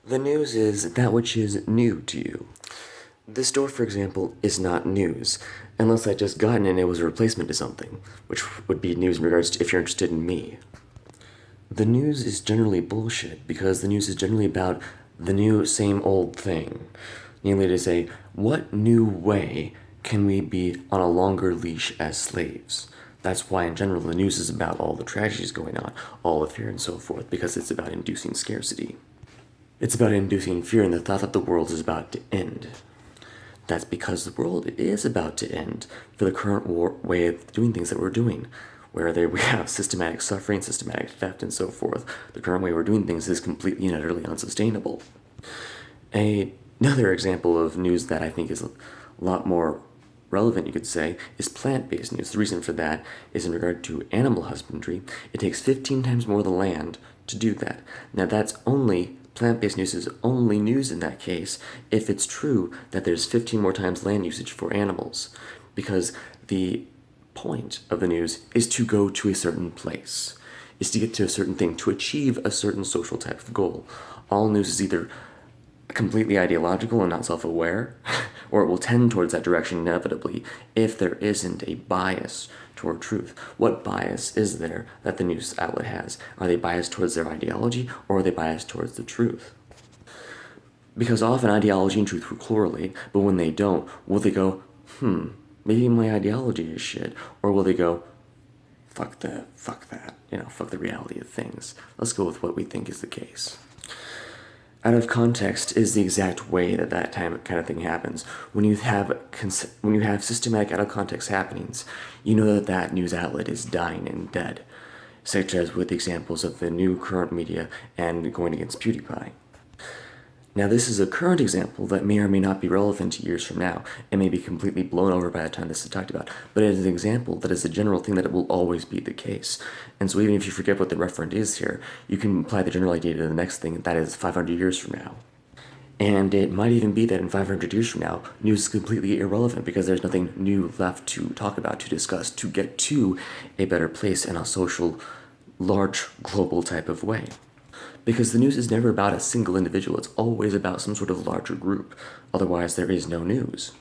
The news is that which is new to you. This door, for example, is not news, unless I'd just gotten it and it was a replacement to something, which would be news in regards to if you're interested in me. The news is generally bullshit because the news is generally about the new same old thing. Namely to say, what new way can we be on a longer leash as slaves? That's why in general the news is about all the tragedies going on, all the fear and so forth, because it's about inducing scarcity. It's about inducing fear in the thought that the world is about to end. That's because the world is about to end for the current way of doing things that we're doing, where we have systematic suffering, systematic theft, and so forth. The current way we're doing things is completely and utterly unsustainable. Another example of news that I think is a lot more relevant, you could say, is plant-based news. The reason for that is in regard to animal husbandry. It takes 15 times more the land to do that. Now that's only plant-based news is only news in that case if it's true that there's 15 more times land usage for animals, because the point of the news is to go to a certain place, is to get to a certain thing, to achieve a certain social type of goal. All news is either completely ideological and not self-aware, or it will tend towards that direction inevitably if there isn't a bias toward truth. What bias is there that the news outlet has? Are they biased towards their ideology, or are they biased towards the truth? Because often ideology and truth will correlate, but when they don't, will they go, maybe my ideology is shit, or will they go, fuck that, fuck the reality of things. Let's go with what we think is the case. Out of context is the exact way that kind of thing happens. When you have systematic out of context happenings, you know that news outlet is dying and dead, such as with examples of the new current media and going against PewDiePie. Now this is a current example that may or may not be relevant years from now. It may be completely blown over by the time this is talked about, but it is an example that is a general thing that it will always be the case. And so even if you forget what the referent is here, you can apply the general idea to the next thing, that is 500 years from now. And it might even be that in 500 years from now, news is completely irrelevant because there's nothing new left to talk about, to discuss, to get to a better place in a social, large, global type of way. Because the news is never about a single individual, it's always about some sort of larger group. Otherwise, there is no news.